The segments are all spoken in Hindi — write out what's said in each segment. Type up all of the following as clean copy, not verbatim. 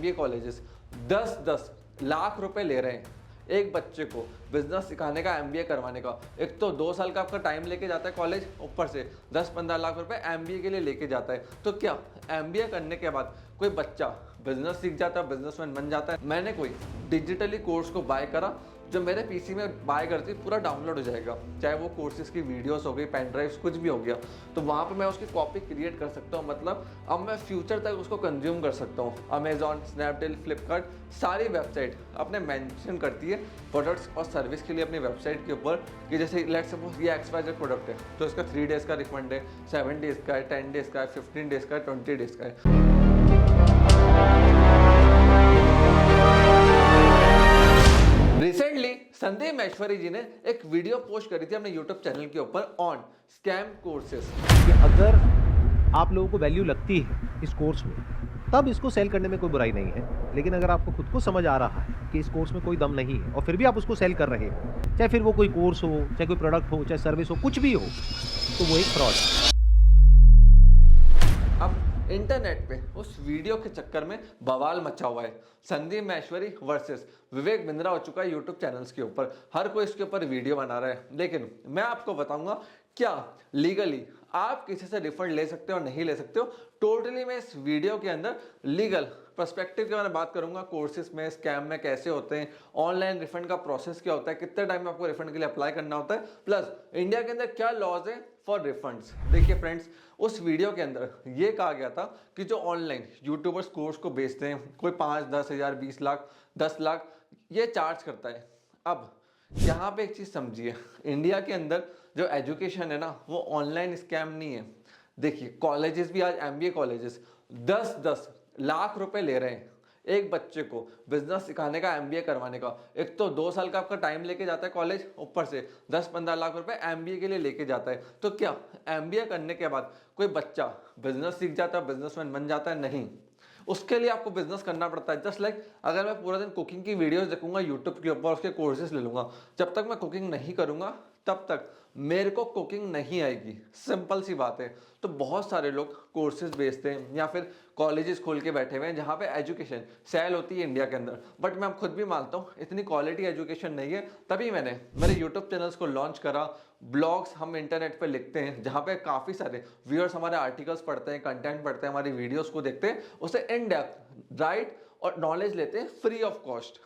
एमबीए कॉलेजेस 10-10 लाख रुपए ले रहे हैं एक बच्चे को बिजनेस सिखाने का, एमबीए करवाने का। एक तो 2 साल का आपका टाइम लेके जाता है कॉलेज, ऊपर से 10-15 लाख रुपए एमबीए के लिए लेके जाता है। तो क्या एमबीए करने के बाद कोई बच्चा बिजनेस सीख जाता है, बिजनेसमैन बन जाता है? मैंने कोई डिजिटली कोर्स को बाय करा जो मेरे पीसी में बाय करती पूरा डाउनलोड हो जाएगा, चाहे वो कोर्सेज की वीडियोस हो गई, पेन ड्राइव्स, कुछ भी हो गया, तो वहाँ पे मैं उसकी कॉपी क्रिएट कर सकता हूँ। मतलब अब मैं फ्यूचर तक उसको कंज्यूम कर सकता हूँ। अमेजॉन, स्नैपडील, फ्लिपकार्ट, सारी वेबसाइट अपने मेंशन करती है प्रोडक्ट्स और सर्विस के लिए अपनी वेबसाइट के ऊपर कि जैसे लेट्स सपोज ये XYZ प्रोडक्ट है तो इसका 3 डेज़ का रिफंड है, 7 डेज़ का है, 10 डेज़ का है, 15 डेज़ का है, 20 डेज़ का है। रिसेंटली संदीप महेश्वरी जी ने एक वीडियो पोस्ट करी थी अपने यूट्यूब चैनल के ऊपर ऑन स्कैम कोर्सेज कि अगर आप लोगों को वैल्यू लगती है इस कोर्स में तब इसको सेल करने में कोई बुराई नहीं है, लेकिन अगर आपको खुद को समझ आ रहा है कि इस कोर्स में कोई दम नहीं है और फिर भी आप उसको सेल कर रहे हो, चाहे फिर वो कोई कोर्स हो, चाहे कोई प्रोडक्ट हो, चाहे सर्विस हो, कुछ भी हो, तो वो एक फ्रॉड है। अब इंटरनेट पे उस वीडियो के चक्कर में बवाल मचा हुआ है। संदीप महेश्वरी वर्सेस विवेक बिंद्रा हो चुका है यूट्यूब चैनल्स के ऊपर, हर कोई इसके ऊपर वीडियो बना रहा है। लेकिन मैं आपको बताऊंगा क्या लीगली आप किसी से रिफंड ले सकते हो और नहीं ले सकते हो। टोटली मैं इस वीडियो के अंदर लीगल पर्सपेक्टिव के बारे में बात करूंगा, कोर्सेज में स्कैम में कैसे होते हैं, ऑनलाइन रिफंड का प्रोसेस क्या होता है, कितने टाइम में आपको रिफंड के लिए अप्लाई करना होता है, प्लस इंडिया के अंदर क्या लॉज है फॉर रिफंड्स। देखिए फ्रेंड्स, उस वीडियो के अंदर ये कहा गया था कि जो ऑनलाइन यूट्यूबर्स कोर्स को बेचते हैं, कोई 5-10 हज़ार, 20 लाख, 10 लाख ये चार्ज करता है। अब यहाँ पे एक चीज़ समझिए, इंडिया के अंदर जो एजुकेशन है ना वो ऑनलाइन स्कैम नहीं है। देखिए कॉलेजेस भी आज एमबीए कॉलेजेस 10-10 लाख रुपए ले रहे हैं एक बच्चे को बिजनेस सिखाने का, एमबीए करवाने का। एक तो 2 साल का आपका टाइम लेके जाता है कॉलेज, ऊपर से 10-15 लाख रुपए एमबीए के लिए लेके जाता है। तो क्या एमबीए करने के बाद कोई बच्चा बिजनेस सीख जाता है, बिजनेसमैन बन जाता है? नहीं, उसके लिए आपको बिजनेस करना पड़ता है। जस्ट लाइक अगर मैं पूरा दिन कुकिंग की वीडियोस देखूंगा यूट्यूब के ऊपर, उसके कोर्सेज ले लूंगा, जब तक मैं कुकिंग नहीं करूंगा तब तक मेरे को कुकिंग नहीं आएगी। सिंपल सी बात है। तो बहुत सारे लोग कोर्सेज बेचते हैं या फिर कॉलेजेस खोल के बैठे हुए हैं जहाँ पे एजुकेशन सेल होती है इंडिया के अंदर। बट मैं खुद भी मानता हूँ इतनी क्वालिटी एजुकेशन नहीं है, तभी मैंने मेरे यूट्यूब चैनल्स को लॉन्च करा। ब्लॉग्स हम इंटरनेट पे लिखते हैं जहाँ पे काफ़ी सारे व्यूअर्स हमारे आर्टिकल्स पढ़ते हैं, कंटेंट पढ़ते हैं, हमारी वीडियोस को देखते हैं, उसे इन डेप्थ राइट और नॉलेज लेते हैं फ्री ऑफ कॉस्ट।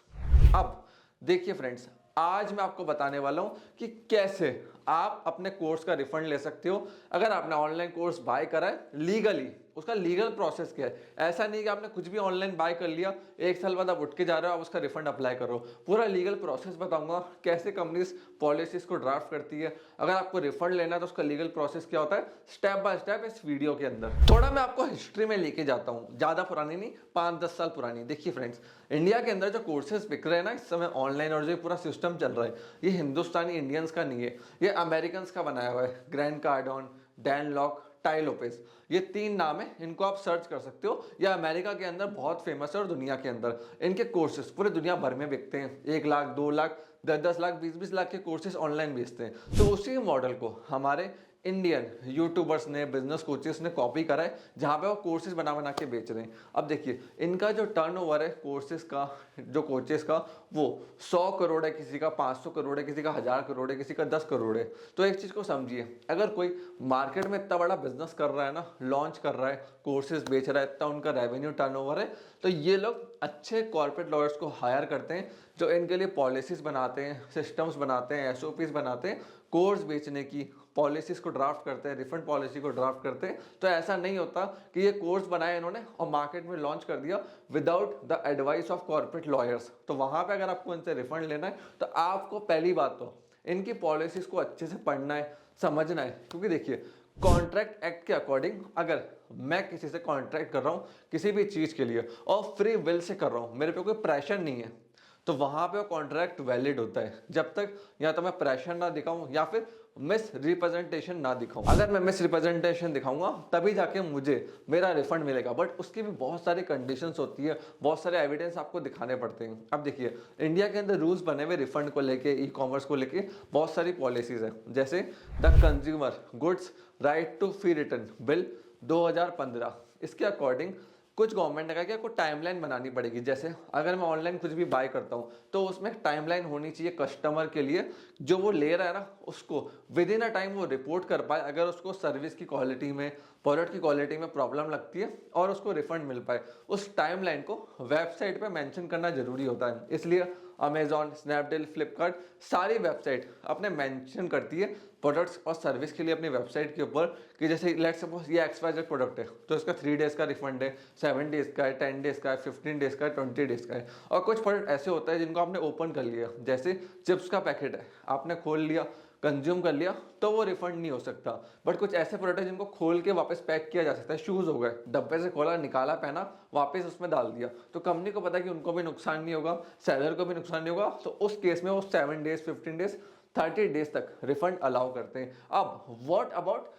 अब देखिए फ्रेंड्स, आज मैं आपको बताने वाला हूं कि कैसे आप अपने कोर्स का रिफंड ले सकते हो अगर आपने ऑनलाइन कोर्स बाय करा है लीगली। उसका लीगल प्रोसेस क्या है? ऐसा नहीं कि आपने कुछ भी ऑनलाइन बाय कर लिया, 1 साल बाद आप उठ के जा रहे हो, आप उसका रिफंड अप्लाई करो। पूरा लीगल प्रोसेस बताऊंगा, कैसे कंपनीज पॉलिसीज को ड्राफ्ट करती है। अगर आपको रिफंड लेना है तो उसका लीगल प्रोसेस क्या होता है, स्टेप बाय स्टेप इस वीडियो के अंदर। थोड़ा मैं आपको हिस्ट्री में लेके जाता हूँ, ज्यादा पुरानी नहीं, 5-10 साल पुरानी। देखिए फ्रेंड्स, इंडिया के अंदर जो कोर्सेज बिक रहे हैं ना इस समय ऑनलाइन, और जो पूरा सिस्टम चल रहा है, ये हिंदुस्तानी इंडियंस का नहीं है, ये अमेरिकन का बनाया हुआ है। ग्रैंड कार्डन, डैन लॉक, टाई लोपेज, ये 3 नाम है, इनको आप सर्च कर सकते हो। ये अमेरिका के अंदर बहुत फेमस है और दुनिया के अंदर इनके कोर्सेज पूरे दुनिया भर में बिकते हैं। 1 लाख, 2 लाख, 10-10 लाख, 20-20 लाख के कोर्सेज ऑनलाइन बेचते हैं। तो उसी मॉडल को हमारे इंडियन यूट्यूबर्स ने, बिजनेस कोचेस ने कॉपी करा है, जहाँ पे वो कोर्सेज बना बना के बेच रहे हैं। अब देखिए इनका जो टर्नओवर है कोर्सेज का, जो कोचेस का, वो 100 करोड़ है, किसी का 500 करोड़ है, किसी का 1000 करोड़ है, किसी का 10 करोड़ है। तो एक चीज़ को समझिए, अगर कोई मार्केट में इतना बड़ा बिजनेस कर रहा है ना, लॉन्च कर रहा है, कोर्सेज बेच रहा है, इतना उनका रेवेन्यू टर्नओवर है, तो ये लोग अच्छे कॉर्पोरेट लॉयर्स को हायर करते हैं जो इनके लिए पॉलिसीज बनाते हैं, सिस्टम्स बनाते हैं, SOPs बनाते हैं, कोर्स बेचने की पॉलिसीज को ड्राफ्ट करते हैं, रिफंड पॉलिसी को ड्राफ्ट करते हैं। तो ऐसा नहीं होता कि ये कोर्स बनाया इन्होंने और मार्केट में लॉन्च कर दिया without the advice of corporate lawyers. तो वहां पे अगर आपको इनसे रिफंड लेना है तो आपको पहली बात तो इनकी पॉलिसीज को अच्छे से पढ़ना है, समझना है। क्योंकि देखिए कॉन्ट्रैक्ट एक्ट के अकॉर्डिंग अगर मैं किसी से कॉन्ट्रैक्ट कर रहा हूँ किसी भी चीज के लिए और फ्री विल से कर रहा हूँ, मेरे पे कोई प्रेशर नहीं है, तो वहां पे वो कॉन्ट्रैक्ट वैलिड होता है जब तक या तो मैं प्रेशर ना दिखाऊं या फिर मिस रिप्रेजेंटेशन ना दिखाऊं। अगर मैं मिस रिप्रेजेंटेशन दिखाऊंगा तभी जाके मुझे मेरा रिफंड मिलेगा, बट उसकी भी बहुत सारी कंडीशंस होती है, बहुत सारे एविडेंस आपको दिखाने पड़ते हैं। अब देखिए इंडिया के अंदर रूल्स बने हुए रिफंड को लेके, ई-कॉमर्स को लेके बहुत सारी पॉलिसीज है, जैसे the consumer goods right to free return bill 2015। इसके अकॉर्डिंग कुछ गवर्नमेंट ने कहा कि आपको टाइमलाइन बनानी पड़ेगी। जैसे अगर मैं ऑनलाइन कुछ भी बाय करता हूँ तो उसमें टाइमलाइन होनी चाहिए कस्टमर के लिए, जो वो ले रहा है ना उसको विद इन अ टाइम वो रिपोर्ट कर पाए अगर उसको सर्विस की क्वालिटी में, प्रोडक्ट की क्वालिटी में प्रॉब्लम लगती है, और उसको रिफंड मिल पाए। उस टाइमलाइन को वेबसाइट पे मेंशन करना जरूरी होता है। इसलिए अमेजॉन, स्नैपडील, फ्लिपकार्ट सारी वेबसाइट अपने मेंशन करती है प्रोडक्ट्स और सर्विस के लिए अपनी वेबसाइट के ऊपर कि जैसे लेट्स सपोज ये XYZ प्रोडक्ट है तो इसका 3 डेज का रिफंड है, 7 डेज का है, 10 डेज का है, 15 डेज का है, 20 डेज का है। और कुछ प्रोडक्ट ऐसे होते हैं जिनको आपने ओपन कर लिया, जैसे चिप्स का पैकेट है, आपने खोल लिया, कंज्यूम कर लिया, तो वो रिफंड नहीं हो सकता। बट कुछ ऐसे प्रोडक्ट है जिनको खोल के वापस पैक किया जा सकता है। शूज़ हो गए, डब्बे से खोला, निकाला, पहना, वापस उसमें डाल दिया, तो कंपनी को पता है कि उनको भी नुकसान नहीं होगा, सेलर को भी नुकसान नहीं होगा, तो उस केस में वो 7 डेज, 15 डेज, 30 डेज तक रिफंड अलाउ करते हैं। अब व्हाट अबाउट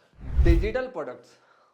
डिजिटल प्रोडक्ट्स?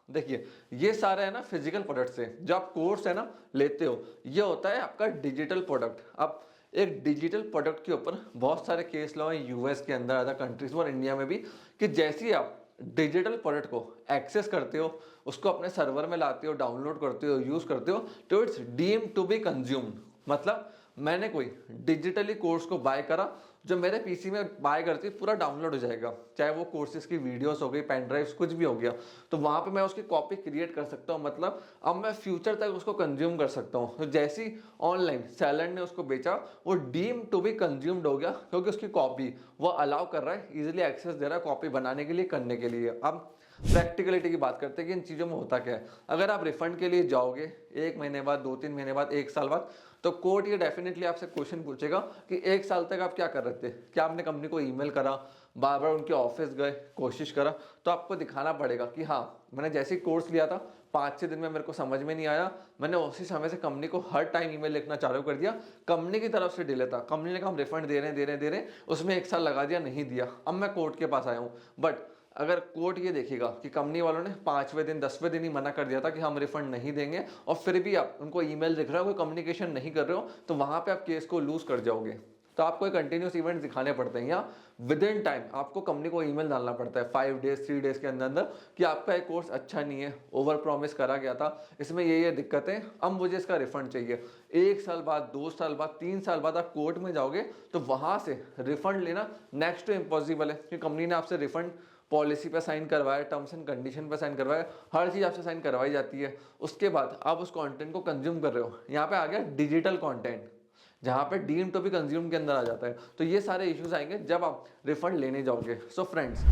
देखिए ये सारा है ना फिजिकल प्रोडक्ट्स है, जो आप कोर्स है ना लेते हो, ये होता है आपका डिजिटल प्रोडक्ट। अब एक डिजिटल प्रोडक्ट के ऊपर बहुत सारे केस लॉ हैं यूएस के अंदर, अदर कंट्रीज में और इंडिया में भी, कि जैसे ही आप डिजिटल प्रोडक्ट को एक्सेस करते हो, उसको अपने सर्वर में लाते हो, डाउनलोड करते हो, यूज करते हो, तो it's deemed to be consumed. मतलब मैंने कोई डिजिटली कोर्स को बाय करा, जो मेरे पीसी में बाय करती पूरा डाउनलोड हो जाएगा, चाहे वो कोर्सेज की वीडियोस हो गई, पेन ड्राइव्स, कुछ भी हो गया, तो वहां पे मैं उसकी कॉपी क्रिएट कर सकता हूँ। मतलब अब मैं फ्यूचर तक उसको कंज्यूम कर सकता हूँ। तो जैसी ऑनलाइन सेलर ने उसको बेचा, वो डीम टू बी कंज्यूम्ड हो गया, क्योंकि उसकी कॉपी वो अलाउ कर रहा है, इजिली एक्सेस दे रहा है कॉपी बनाने के लिए, करने के लिए। अब प्रैक्टिकलिटी की बात करते हैं कि इन चीज़ों में होता क्या है। अगर आप रिफंड के लिए जाओगे 1 महीने बाद, 2-3 महीने बाद, 1 साल बाद, तो कोर्ट ये डेफिनेटली आपसे क्वेश्चन पूछेगा कि 1 साल तक आप क्या कर रहे थे, क्या आपने कंपनी को ईमेल करा, बार बार उनके ऑफिस गए, कोशिश करा, तो आपको दिखाना पड़ेगा कि हाँ मैंने जैसे ही कोर्स लिया था 5-6 दिन में मेरे को समझ में नहीं आया, मैंने उसी समय से कंपनी को हर टाइम ईमेल लिखना चालू कर दिया, कंपनी की तरफ से डिले था, कंपनी ने कहा हम रिफंड दे रहे हैं, उसमें 1 साल लगा दिया, नहीं दिया, अब मैं कोर्ट के पास आया हूँ। बट अगर कोर्ट ये देखेगा कि कंपनी वालों ने 5वें दिन 10वें दिन ही मना कर दिया था कि हम रिफंड नहीं देंगे, और फिर भी आप उनको ईमेल लिख रहे हो, कोई कम्युनिकेशन नहीं कर रहे हो, तो वहां पे आप केस को लूज कर जाओगे। तो आपको कंटिन्यूस इवेंट दिखाने पड़ते हैं, या विद इन टाइम आपको कंपनी को ईमेल डालना पड़ता है 5 डेज 3 डेज के अंदर अंदर कि आपका एक कोर्स अच्छा नहीं है, ओवर प्रॉमिस करा गया था, इसमें ये दिक्कतें, अब मुझे इसका रिफंड चाहिए। 1 साल बाद, 2 साल बाद, 3 साल बाद आप कोर्ट में जाओगे तो वहां से रिफंड लेना नेक्स्ट टू इम्पॉसिबल है, क्योंकि कंपनी ने आपसे रिफंड पॉलिसी पे साइन करवाया, टर्म्स एंड कंडीशन पे साइन करवाया, हर चीज़ आपसे साइन करवाई जाती है। उसके बाद आप उस कंटेंट को कंज्यूम कर रहे हो, यहाँ पे आ गया डिजिटल कंटेंट, जहाँ पे डीम टू बी कंज्यूम के अंदर आ जाता है। तो ये सारे इश्यूज आएंगे जब आप रिफंड लेने जाओगे। सो फ्रेंड्स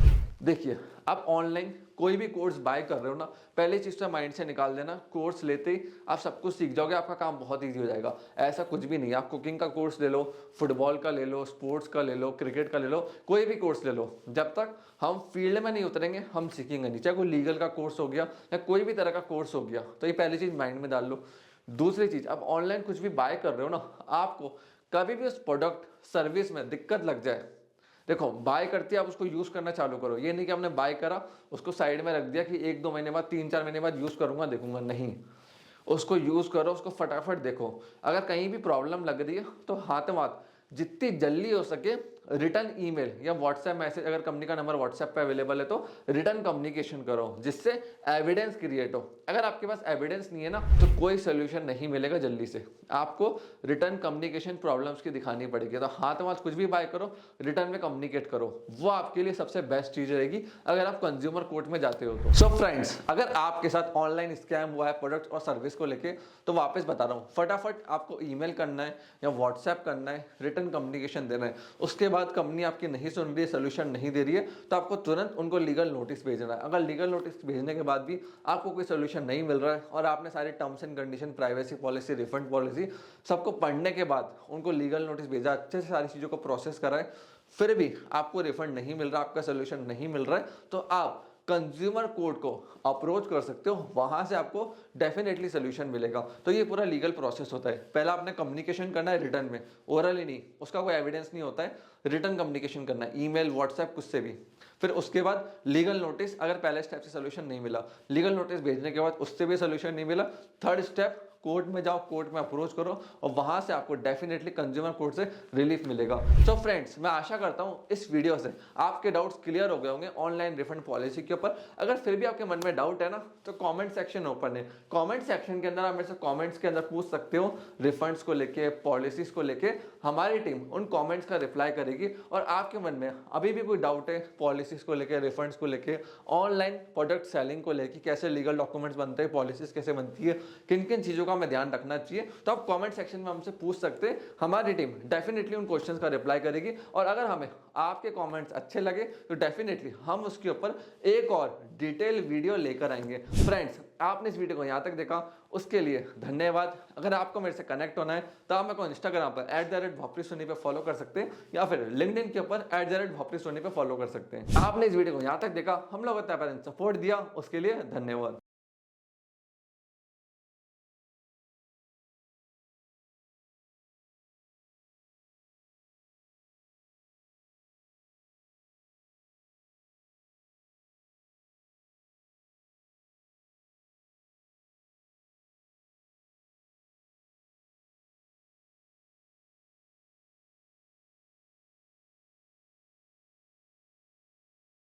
देखिए, आप ऑनलाइन कोई भी कोर्स बाय कर रहे हो ना, पहली चीज़ तो माइंड से निकाल देना, कोर्स लेते ही आप सब कुछ सीख जाओगे, आपका काम बहुत ईजी हो जाएगा। ऐसा कुछ भी नहीं है, आप कुकिंग का कोर्स ले लो, फुटबॉल का ले लो, स्पोर्ट्स का ले लो, क्रिकेट का ले लो, कोई भी कोर्स ले लो, जब तक हम फील्ड में नहीं उतरेंगे हम सीखेंगे नहीं। चाहे कोई लीगल का कोर्स हो गया या कोई भी तरह का कोर्स हो गया, तो ये पहली चीज़ माइंड में डाल लो। दूसरी चीज़, आप ऑनलाइन कुछ भी बाय कर रहे हो ना, आपको कभी भी उस प्रोडक्ट सर्विस में दिक्कत लग जाए, देखो बाय करते आप उसको यूज करना चालू करो। ये नहीं कि हमने बाय करा उसको साइड में रख दिया कि 1-2 महीने बाद, 3-4 महीने बाद यूज करूंगा देखूंगा, नहीं, उसको यूज करो, उसको फटाफट देखो। अगर कहीं भी प्रॉब्लम लग रही है तो हाथों हाथ जितनी जल्दी हो सके रिटर्न ईमेल या व्हाट्सएप मैसेज, अगर कंपनी का नंबर व्हाट्सएप पे अवेलेबल है तो रिटर्न कम्युनिकेशन करो, जिससे एविडेंस क्रिएट हो। अगर आपके पास एविडेंस नहीं है ना, तो कोई सोल्यूशन नहीं मिलेगा जल्दी से, आपको रिटर्न कम्युनिकेशन प्रॉब्लम्स की दिखानी पड़ेगी। तो हाथ हाथ कुछ भी बाय करो, रिटर्न में कम्युनिकेट करो, वो आपके लिए सबसे बेस्ट चीज रहेगी अगर आप कंज्यूमर कोर्ट में जाते हो तो। सो फ्रेंड्स, अगर आपके साथ ऑनलाइन स्कैम हुआ है प्रोडक्ट और सर्विस को लेके, तो वापस बता रहा हूँ, फटाफट आपको ईमेल करना है या व्हाट्सएप करना है, रिटर्न कम्युनिकेशन देना है। उसके बाद कंपनी आपकी नहीं सुन रही है, सोल्यूशन नहीं दे रही है, तो आपको तुरंत उनको लीगल नोटिस भेजना है। अगर लीगल नोटिस भेजने के बाद भी आपको कोई सोल्यूशन नहीं मिल रहा है और आपने सारे terms and condition, privacy policy, refund policy सबको पढ़ने के बाद उनको लीगल नोटिस भेजा, अच्छे से सारी चीज़ों को प्रोसेस कराए, फिर भी आपको रिफंड नहीं मिल रहा, आपका सोल्यूशन नहीं मिल रहा है, तो आप कंज्यूमर कोर्ट को अप्रोच कर सकते हो, वहां से आपको डेफिनेटली सोल्यूशन मिलेगा। तो ये पूरा लीगल प्रोसेस होता है। पहला आपने कम्युनिकेशन करना है रिटर्न में, ओरली नहीं, उसका कोई एविडेंस नहीं होता है, रिटर्न कम्युनिकेशन करना है, ईमेल, व्हाट्सएप, कुछ से भी। फिर उसके बाद लीगल नोटिस, अगर पहले स्टेप से सोल्यूशन नहीं मिला, लीगल नोटिस भेजने के बाद उससे भी सोल्यूशन नहीं मिला, थर्ड स्टेप कोर्ट में जाओ, कोर्ट में अप्रोच करो और वहां से आपको डेफिनेटली कंज्यूमर कोर्ट से रिलीफ मिलेगा। सो फ्रेंड्स, मैं आशा करता हूं इस वीडियो से आपके डाउट्स क्लियर हो गए होंगे ऑनलाइन रिफंड पॉलिसी के ऊपर। अगर फिर भी आपके मन में डाउट है ना, तो कमेंट सेक्शन ओपन है। कमेंट सेक्शन के अंदर आप मेरे से कमेंट्स के अंदर पूछ सकते हो, रिफंड्स को लेके, पॉलिसीज को लेके। हमारी टीम उन कमेंट्स का रिप्लाई करेगी। और आपके मन में अभी भी कोई डाउट है पॉलिसीज को लेके, रिफंड्स को लेके, ऑनलाइन प्रोडक्ट सेलिंग को लेके, कैसे लीगल डॉक्यूमेंट्स बनते हैं, पॉलिसीज कैसे बनती है, किन किन चीजों का हमें ध्यान रखना चाहिए, तो आप कमेंट सेक्शन में हमसे पूछ सकते हैं। हमारी टीम डेफिनेटली उन क्वेश्चंस का रिप्लाई करेगी। और अगर हमें आपके कमेंट्स अच्छे लगे तो डेफिनेटली हम उसके ऊपर एक और डिटेल वीडियो लेकर आएंगे। फ्रेंड्स, आपने इस वीडियो को यहाँ तक देखा उसके लिए धन्यवाद। अगर आपको मेरे से कनेक्ट होना है तो आप मेरे को इंस्टाग्राम पर @भोपरी पे फॉलो कर सकते हैं, या फिर लिंक्डइन के ऊपर @भोपरी पे फॉलो कर सकते हैं। आपने इस वीडियो को यहाँ तक देखा, हम लोग सपोर्ट दिया, उसके लिए धन्यवाद।